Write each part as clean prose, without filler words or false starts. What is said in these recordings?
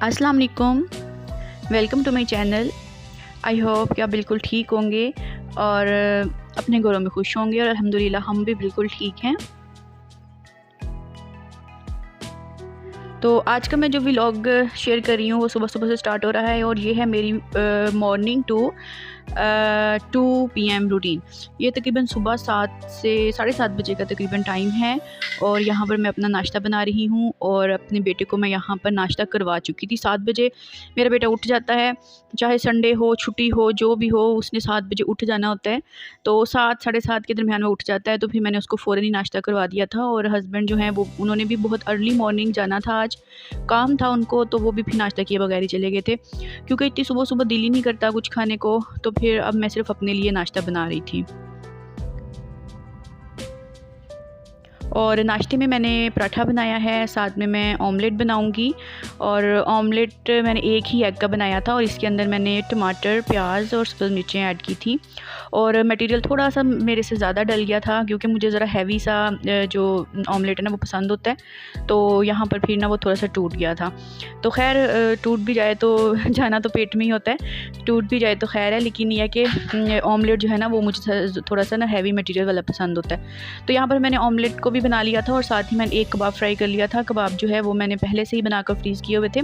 अस्सलाम वालेकुम, welcome to my channel. I hope कि आप बिल्कुल ठीक होंगे और अपने घरों में खुश होंगे और अल्हम्दुलिल्लाह हम भी बिल्कुल ठीक हैं। तो आज का मैं जो व्लॉग शेयर कर रही हूँ वो सुबह सुबह से स्टार्ट हो रहा है और ये है मेरी मॉर्निंग टू 2 PM रूटीन। ये तकरीबन सुबह 7 से 7:30 बजे का तकरीबन टाइम है और यहाँ पर मैं अपना नाश्ता बना रही हूँ और अपने बेटे को मैं यहाँ पर नाश्ता करवा चुकी थी। 7 बजे मेरा बेटा उठ जाता है, चाहे संडे हो, छुट्टी हो, जो भी हो, उसने 7 बजे उठ जाना होता है। तो 7 साढ़े 7 के दरमियान में उठ जाता है, तो फिर मैंने उसको फ़ौरन ही नाश्ता करवा दिया था। और हस्बैंड जो हैं वो उन्होंने भी बहुत अर्ली मॉर्निंग जाना था, आज काम था उनको, तो वो भी फिर नाश्ता किए बगैर ही चले गए थे क्योंकि इतनी सुबह सुबह दिल ही नहीं करता कुछ खाने को। तो फिर अब मैं सिर्फ अपने लिए नाश्ता बना रही थी। और नाश्ते में मैंने पराठा बनाया है, साथ में मैं ऑमलेट बनाऊंगी। और ऑमलेट मैंने एक ही एग का बनाया था और इसके अंदर मैंने टमाटर, प्याज और सब्ज़ मिर्चें ऐड की थी। और मटेरियल थोड़ा सा मेरे से ज़्यादा डल गया था क्योंकि मुझे ज़रा हैवी सा जो ऑमलेट है ना वो पसंद होता है, तो यहाँ पर फिर ना वो थोड़ा सा टूट गया था। तो खैर टूट भी जाए तो जाना तो पेट में ही होता है, टूट भी जाए तो खैर है, लेकिन यह कि ऑमलेट जो है ना वो मुझे थोड़ा सा ना हैवी मटेरियल वाला पसंद होता है। तो यहाँ पर मैंने ऑमलेट को भी बना लिया था और साथ ही मैंने एक कबाब फ्राई कर लिया था। कबाब जो है वो मैंने पहले से ही बनाकर फ्रीज़ किए हुए थे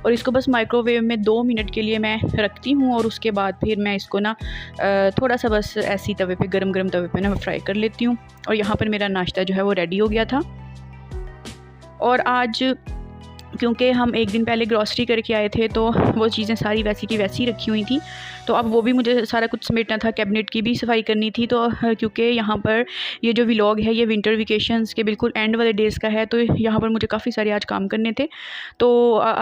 और इसको बस माइक्रोवेव में 2 मिनट के लिए मैं रखती हूँ और उसके बाद फिर मैं इसको ना थोड़ा सा बस ऐसी तवे पे गरम गरम तवे पे ना फ्राई कर लेती हूँ। और यहाँ पर मेरा नाश्ता जो है वो रेडी हो गया था। और आज क्योंकि हम एक दिन पहले ग्रॉसरी करके आए थे तो वो चीज़ें सारी वैसी की वैसी रखी हुई थी, तो अब वो भी मुझे सारा कुछ समेटना था, कैबिनेट की भी सफाई करनी थी। तो क्योंकि यहाँ पर ये जो व्लॉग है ये विंटर वेकेशंस के बिल्कुल एंड वाले डेज़ का है, तो यहाँ पर मुझे काफ़ी सारे आज काम करने थे। तो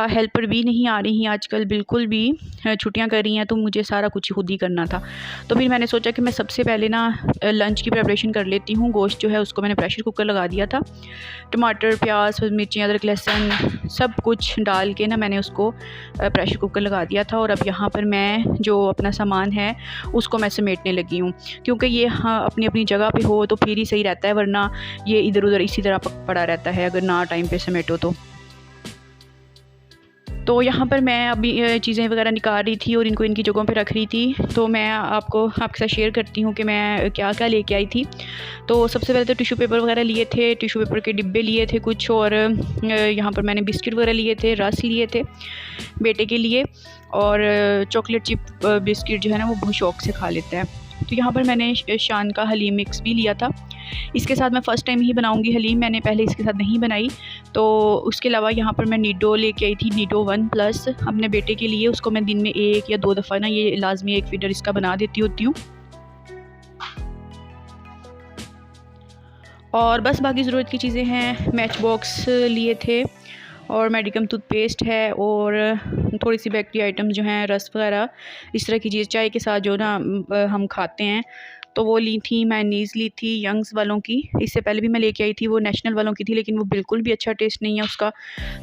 हेल्पर भी नहीं आ रही आजकल बिल्कुल भी, छुट्टियाँ कर रही हैं, तो मुझे सारा कुछ खुद ही करना था। तो फिर मैंने सोचा कि मैं सबसे पहले ना लंच की प्रिपरेशन कर लेती हूँ। गोश्त जो है उसको मैंने प्रेशर कुकर लगा दिया था, टमाटर, प्याज, मिर्ची, अदरक, लहसुन सब कुछ डाल के ना मैंने उसको प्रेशर कुकर लगा दिया था। और अब यहाँ पर मैं जो अपना सामान है उसको मैं समेटने लगी हूँ, क्योंकि ये हाँ अपनी अपनी जगह पे हो तो फिर ही सही रहता है, वरना ये इधर उधर इसी तरह पड़ा रहता है अगर ना टाइम पे समेटो तो यहाँ पर मैं अभी चीज़ें वगैरह निकाल रही थी और इनको इनकी जगहों पे रख रही थी। तो मैं आपके साथ शेयर करती हूँ कि मैं क्या क्या लेके आई थी। तो सबसे पहले तो टिश्यू पेपर वगैरह लिए थे, टिश्यू पेपर के डिब्बे लिए थे कुछ, और यहाँ पर मैंने बिस्किट वगैरह लिए थे, रस लिए थे बेटे के लिए, और चॉकलेट चिप बिस्किट जो है ना वो बहुत शौक़ से खा लेता है। तो यहाँ पर मैंने शान का हलीम मिक्स भी लिया था। इसके साथ मैं फ़र्स्ट टाइम ही बनाऊंगी हलीम, मैंने पहले इसके साथ नहीं बनाई। तो उसके अलावा यहाँ पर मैं नीडो लेके आई थी, नीडो 1+ अपने बेटे के लिए। उसको मैं दिन में 1 या 2 दफ़ा ना ये लाजमी एक फीडर इसका बना देती होती हूँ। और बस बाकी ज़रूरत की चीज़ें हैं, मैच बॉक्स लिए थे और मेडिकम टूथपेस्ट है और थोड़ी सी बेकरी आइटम्स जो हैं, रस वगैरह, इस तरह की चीज़ चाय के साथ जो ना हम खाते हैं, तो वो ली थी। मेयोनीज़ ली थी यंग्स वालों की, इससे पहले भी मैं लेके आई थी, वो नेशनल वालों की थी, लेकिन वो बिल्कुल भी अच्छा टेस्ट नहीं है उसका,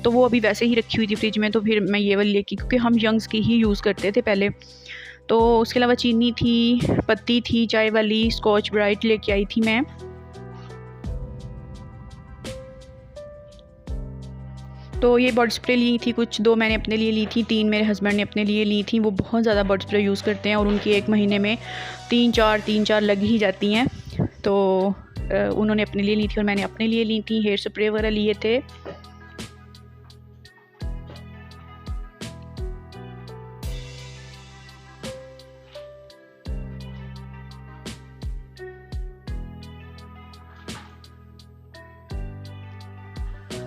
तो वो अभी वैसे ही रखी हुई थी फ्रिज में। तो फिर मैं ये वाली लेके, क्योंकि हम यंग्स की ही यूज़ करते थे पहले। तो उसके अलावा चीनी थी, पत्ती थी चाय वाली, स्कॉच ब्राइट लेके आई थी मैं। तो ये बॉडी स्प्रे ली थी कुछ, 2 मैंने अपने लिए ली थी, 3 मेरे हस्बैंड ने अपने लिए ली थी। वो बहुत ज़्यादा बॉडी स्प्रे यूज़ करते हैं और उनकी 1 महीने में 3-4 लग ही जाती हैं। तो उन्होंने अपने लिए ली थी और मैंने अपने लिए ली थी। हेयर स्प्रे वगैरह लिए थे।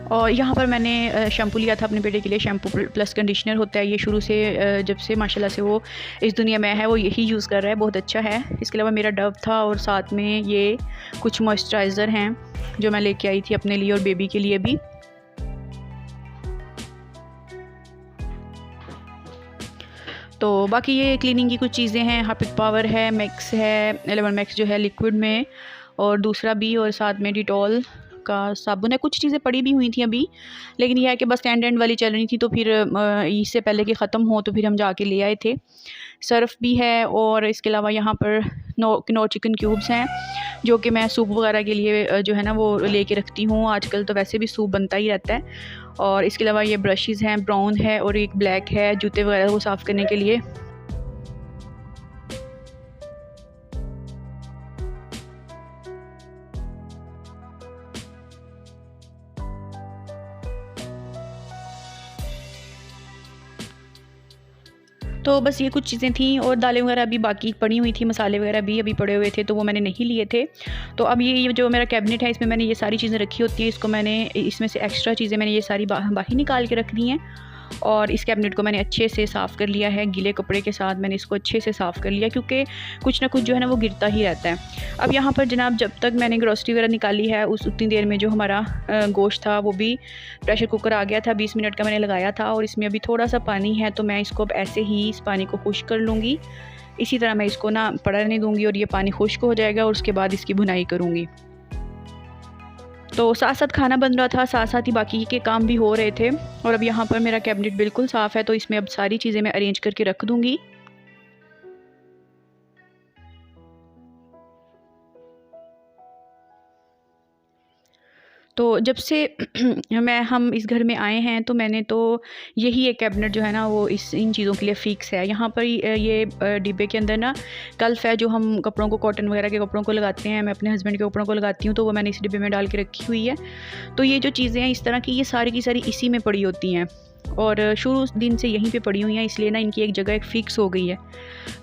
और यहाँ पर मैंने शैम्पू लिया था अपने बेटे के लिए, शैम्पू प्लस कंडीशनर होता है ये, शुरू से जब से माशाल्लाह से वो इस दुनिया में है वो यही यूज़ कर रहा है, बहुत अच्छा है। इसके अलावा मेरा डव था और साथ में ये कुछ मॉइस्चराइज़र हैं जो मैं लेके आई थी अपने लिए और बेबी के लिए भी। तो बाकी ये क्लीनिंग की कुछ चीज़ें हैं, हार्पिक पावर है, मैक्स है, 11 मैक्स जो है लिक्विड में, और दूसरा भी, और साथ में डिटॉल का साबुन है। कुछ चीज़ें पड़ी भी हुई थी अभी, लेकिन यह है कि बस एंड वाली चल रही थी, तो फिर इससे पहले कि ख़त्म हो तो फिर हम जाके ले आए थे। सर्फ़ भी है और इसके अलावा यहाँ पर नो चिकन क्यूब्स हैं जो कि मैं सूप वगैरह के लिए जो है ना वो लेके रखती हूँ। आजकल तो वैसे भी सूप बनता ही रहता है। और इसके अलावा ये ब्रशेज़ हैं, ब्राउन है और एक ब्लैक है जूते वगैरह को साफ़ करने के लिए। तो बस ये कुछ चीज़ें थी और दालें वगैरह अभी बाकी पड़ी हुई थी, मसाले वगैरह भी अभी पड़े हुए थे तो वो मैंने नहीं लिए थे। तो अब ये जो मेरा कैबिनेट है इसमें मैंने ये सारी चीज़ें रखी होती हैं, इसको मैंने इसमें से एक्स्ट्रा चीज़ें मैंने ये सारी बाहर निकाल के रख दी हैं। और इस कैबिनेट को मैंने अच्छे से साफ़ कर लिया है, गीले कपड़े के साथ मैंने इसको अच्छे से साफ़ कर लिया, क्योंकि कुछ ना कुछ जो है ना वो गिरता ही रहता है। अब यहाँ पर जनाब जब तक मैंने ग्रोसरी वगैरह निकाली है उस उतनी देर में जो हमारा गोश्त था वो भी प्रेशर कुकर आ गया था, 20 मिनट का मैंने लगाया था। और इसमें अभी थोड़ा सा पानी है तो मैं इसको अब ऐसे ही इस पानी को खुश्क कर लूँगी। इसी तरह मैं इसको ना पड़ा रहने दूँगी और ये पानी खुश्क हो जाएगा और उसके बाद इसकी भुनाई करूँगी। तो साथ साथ खाना बन रहा था, साथ साथ ही बाकी के काम भी हो रहे थे। और अब यहाँ पर मेरा कैबिनेट बिल्कुल साफ़ है तो इसमें अब सारी चीज़ें मैं अरेंज करके रख दूँगी। तो जब से हम इस घर में आए हैं तो मैंने तो यही एक कैबिनेट जो है ना वो इन चीज़ों के लिए फ़िक्स है। यहाँ पर ये डिब्बे के अंदर ना कल्फ़ है जो हम कपड़ों को, कॉटन वगैरह के कपड़ों को लगाते हैं, मैं अपने हस्बैंड के कपड़ों को लगाती हूँ, तो वो मैंने इस डिब्बे में डाल के रखी हुई है। तो ये जो चीज़ें हैं इस तरह की, ये सारी की सारी इसी में पड़ी होती हैं और शुरू दिन से यहीं पे पड़ी हुई हैं, इसलिए ना इनकी एक जगह एक फ़िक्स हो गई है।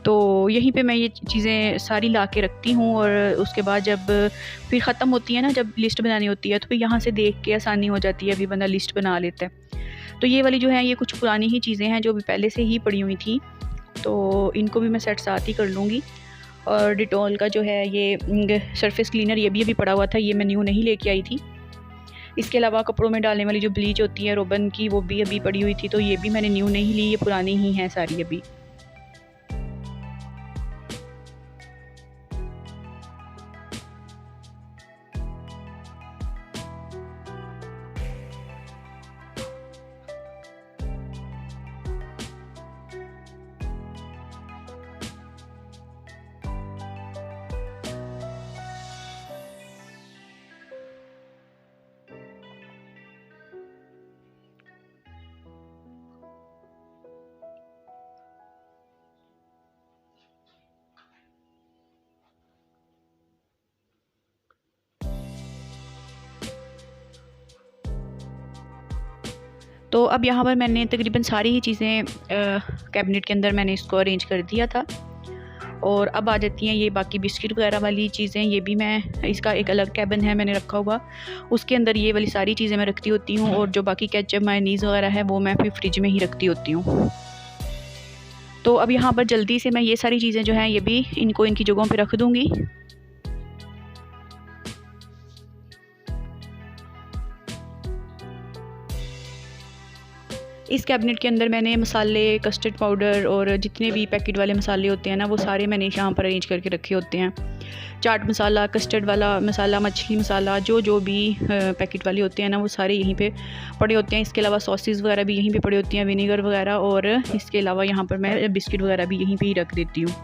तो यहीं पे मैं ये चीज़ें सारी ला के रखती हूँ और उसके बाद जब फिर ख़त्म होती है ना, जब लिस्ट बनानी होती है तो फिर यहाँ से देख के आसानी हो जाती है, अभी बंदा लिस्ट बना लेता है। तो ये वाली जो है ये कुछ पुरानी ही चीज़ें हैं जो अभी पहले से ही पड़ी हुई थी, तो इनको भी मैं सेट साथ ही कर लूँगी। और डिटॉल का जो है ये सरफेस क्लीनर ये भी अभी पड़ा हुआ था, ये मैं न्यू नहीं लेके आई थी। इसके अलावा कपड़ों में डालने वाली जो ब्लीच होती है रोबन की, वो भी अभी पड़ी हुई थी, तो ये भी मैंने न्यू नहीं ली, ये पुरानी ही हैं सारी अभी। तो अब यहाँ पर मैंने तकरीबन सारी ही चीज़ें कैबिनेट के अंदर मैंने इसको अरेंज कर दिया था। और अब आ जाती हैं ये बाकी बिस्किट वगैरह वाली चीज़ें, ये भी मैं, इसका एक अलग कैबिन है मैंने रखा हुआ, उसके अंदर ये वाली सारी चीज़ें मैं रखती होती हूँ। और जो बाकी केचप, मायोनीज़ वगैरह है वो मैं फिर फ्रिज में ही रखती होती हूँ। तो अब यहाँ पर जल्दी से मैं ये सारी चीज़ें जो हैं ये भी इनको इनकी जगहों पे रख दूँगी। इस कैबिनेट के अंदर मैंने मसाले, कस्टर्ड पाउडर और जितने भी पैकेट वाले मसाले होते हैं ना वो सारे मैंने यहाँ पर अरेंज करके रखे होते हैं। चाट मसाला, कस्टर्ड वाला मसाला, मछली मसाला, जो भी पैकेट वाले होते हैं ना वो सारे यहीं पे पड़े होते हैं। इसके अलावा सॉसेस वगैरह भी यहीं पे पड़े होती हैं, विनेगर वगैरह, और इसके अलावा यहाँ पर मैं बिस्किट वगैरह भी यहीं पर ही रख देती हूँ।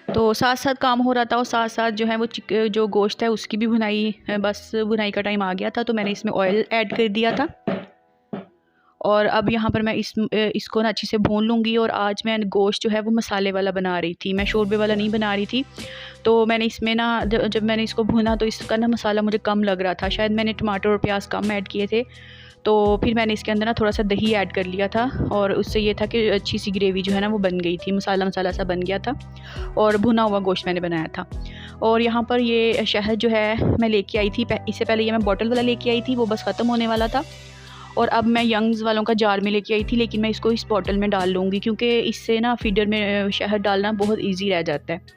तो साथ साथ काम हो रहा था और साथ साथ जो है वो जो गोश्त है उसकी भी भुनाई, बस भुनाई का टाइम आ गया था तो मैंने इसमें ऑयल ऐड कर दिया था। और अब यहाँ पर मैं इसको ना अच्छे से भून लूँगी। और आज मैं गोश्त जो है वो मसाले वाला बना रही थी, मैं शोरबे वाला नहीं बना रही थी। तो मैंने इसमें ना जब मैंने इसको भुना तो इसका ना मसाला मुझे कम लग रहा था, शायद मैंने टमाटर और प्याज कम ऐड किए थे। तो फिर मैंने इसके अंदर ना थोड़ा सा दही ऐड कर लिया था और उससे ये था कि अच्छी सी ग्रेवी जो है ना वो बन गई थी, मसाला मसाला सा बन गया था और भुना हुआ गोश्त मैंने बनाया था। और यहाँ पर ये शहद जो है मैं लेके आई थी, इससे पहले ये मैं बॉटल वाला लेके आई थी, वो बस ख़त्म होने वाला था। और अब मैं यंग्स वालों का जार में लेके आई थी, लेकिन मैं इसको इस बॉटल में डाल लूँगी क्योंकि इससे ना फीडर में शहद डालना बहुत ईजी रह जाता है।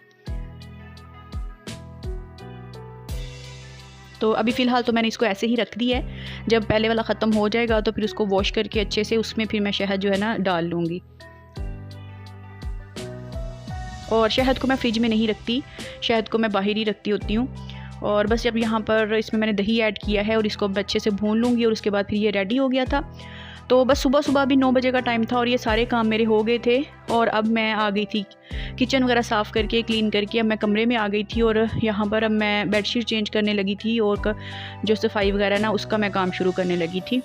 तो अभी फ़िलहाल तो मैंने इसको ऐसे ही रख दिया है, जब पहले वाला ख़त्म हो जाएगा तो फिर उसको वॉश करके अच्छे से उसमें फिर मैं शहद जो है ना डाल लूँगी। और शहद को मैं फ्रिज में नहीं रखती, शहद को मैं बाहर ही रखती होती हूँ। और बस जब यहाँ पर इसमें मैंने दही ऐड किया है और इसको अच्छे से भून लूँगी और उसके बाद फिर ये रेडी हो गया था। तो बस सुबह सुबह भी 9 बजे का टाइम था और ये सारे काम मेरे हो गए थे। और अब मैं आ गई थी किचन वगैरह साफ़ करके, क्लीन करके। अब मैं कमरे में आ गई थी और यहाँ पर अब मैं बेडशीट चेंज करने लगी थी और जो सफाई वगैरह ना उसका मैं काम शुरू करने लगी थी।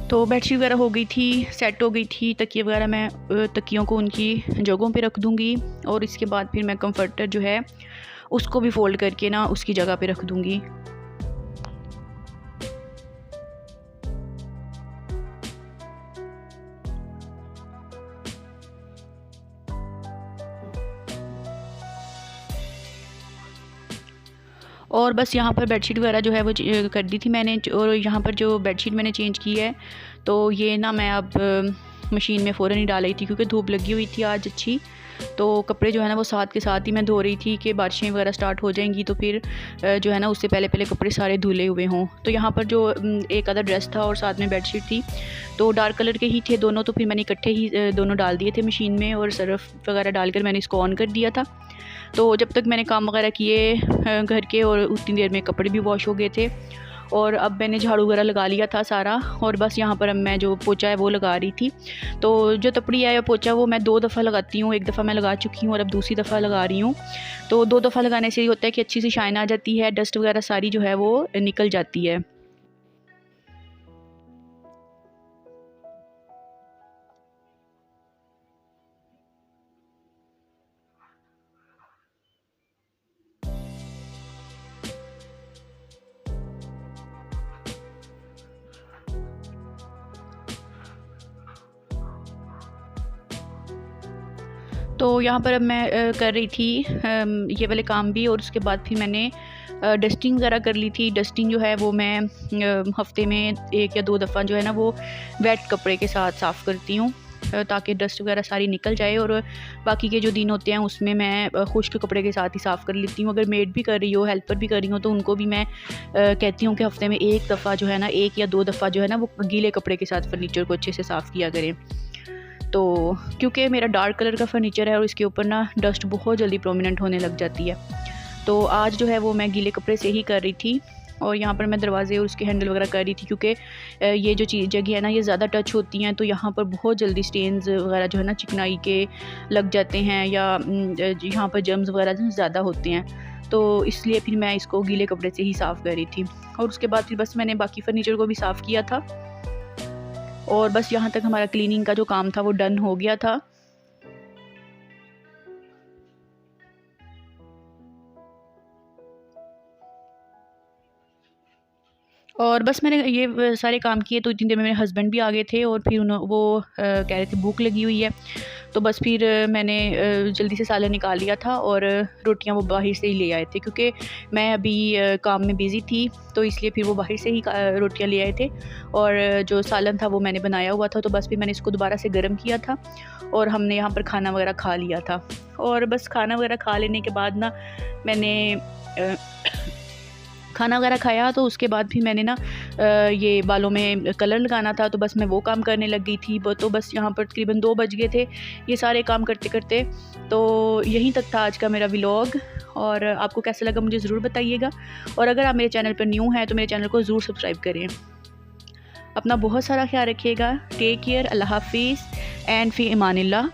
तो बेडशीट वगैरह हो गई थी, सेट हो गई थी। तकिए वगैरह मैं तकियों को उनकी जगहों पे रख दूँगी और इसके बाद फिर मैं कंफर्टर जो है उसको भी फ़ोल्ड करके ना उसकी जगह पे रख दूँगी। और बस यहाँ पर बेडशीट वगैरह जो है वो कर दी थी मैंने। और यहाँ पर जो बेडशीट मैंने चेंज की है तो ये ना मैं अब मशीन में फ़ौरन ही डाल रही थी क्योंकि धूप लगी हुई थी आज अच्छी। तो कपड़े जो है ना वो साथ के साथ ही मैं धो रही थी कि बारिशें वगैरह स्टार्ट हो जाएंगी तो फिर जो है ना उससे पहले पहले कपड़े सारे धुले हुए हों। तो यहाँ पर जो एक आधा ड्रेस था और साथ में बेडशीट थी तो डार्क कलर के ही थे दोनों। तो फिर मैंने इकट्ठे ही दोनों डाल दिए थे मशीन में और सर्फ वगैरह डालकर मैंने इसको ऑन कर दिया था। तो जब तक मैंने काम वगैरह किए घर के और उतनी देर में कपड़े भी वॉश हो गए थे। और अब मैंने झाड़ू वगैरह लगा लिया था सारा और बस यहाँ पर अब मैं जो पोछा है वो लगा रही थी। तो जो तपड़ी है या पोछा वो मैं 2 दफ़ा लगाती हूँ, 1 दफ़ा मैं लगा चुकी हूँ और अब दूसरी दफ़ा लगा रही हूँ। तो 2 दफ़ा लगाने से ये होता है कि अच्छी सी शाइन आ जाती है, डस्ट वगैरह सारी जो है वो निकल जाती है। तो यहाँ पर अब मैं कर रही थी ये वाले काम भी और उसके बाद फिर मैंने डस्टिंग वगैरह कर ली थी। डस्टिंग जो है वो मैं हफ्ते में 1 या 2 दफ़ा जो है ना वो वेट कपड़े के साथ साफ़ करती हूँ ताकि डस्ट वगैरह सारी निकल जाए। और बाकी के जो दिन होते हैं उसमें मैं खुश्क कपड़े के साथ ही साफ़ कर लेती हूँ। अगर मेड भी कर रही हो, हेल्पर भी कर रही हो तो उनको भी मैं कहती हूँ कि हफ्ते में 1 दफ़ा जो है ना 1 या 2 दफ़ा जो है ना वो गीले कपड़े के साथ फर्नीचर को अच्छे से साफ़ किया करें। तो क्योंकि मेरा डार्क कलर का फर्नीचर है और इसके ऊपर ना डस्ट बहुत जल्दी प्रोमिनेंट होने लग जाती है। तो आज जो है वो मैं गीले कपड़े से ही कर रही थी। और यहाँ पर मैं दरवाजे और उसके हैंडल वगैरह कर रही थी क्योंकि ये जो चीज़ जगह है ना ये ज़्यादा टच होती हैं तो यहाँ पर बहुत जल्दी स्टेन्स वगैरह जो है ना चिकनाई के लग जाते हैं या यहाँ पर जर्म्स वगैरह जो ज़्यादा होते हैं। तो इसलिए फिर मैं इसको गीले कपड़े से ही साफ़ कर रही थी। और उसके बाद फिर बस मैंने बाकी फ़र्नीचर को भी साफ़ किया था और बस यहाँ तक हमारा क्लीनिंग का जो काम था वो डन हो गया था। और बस मैंने ये सारे काम किए तो इतनी देर में मेरे हस्बैंड भी आ गए थे और फिर वो कह रहे थे भूख लगी हुई है। तो बस फिर मैंने जल्दी से सालन निकाल लिया था और रोटियां वो बाहर से ही ले आए थे क्योंकि मैं अभी काम में बिज़ी थी तो इसलिए फिर वो बाहर से ही रोटियां ले आए थे। और जो सालन था वो मैंने बनाया हुआ था तो बस फिर मैंने इसको दोबारा से गर्म किया था और हमने यहाँ पर खाना वगैरह खा लिया था। और बस खाना वगैरह खा लेने के बाद ना मैंने खाना वगैरह खाया तो उसके बाद फिर मैंने ना ये बालों में कलर लगाना था तो बस मैं वो काम करने लग गई थी। तो बस यहाँ पर तकरीबन 2 बज गए थे ये सारे काम करते करते। तो यहीं तक था आज का मेरा व्लॉग और आपको कैसा लगा मुझे ज़रूर बताइएगा। और अगर आप मेरे चैनल पर न्यू हैं तो मेरे चैनल को ज़रूर सब्सक्राइब करें। अपना बहुत सारा ख्याल रखिएगा। Take care. अल्लाह हाफिज़ एंड फ़ी अमानिल्लाह।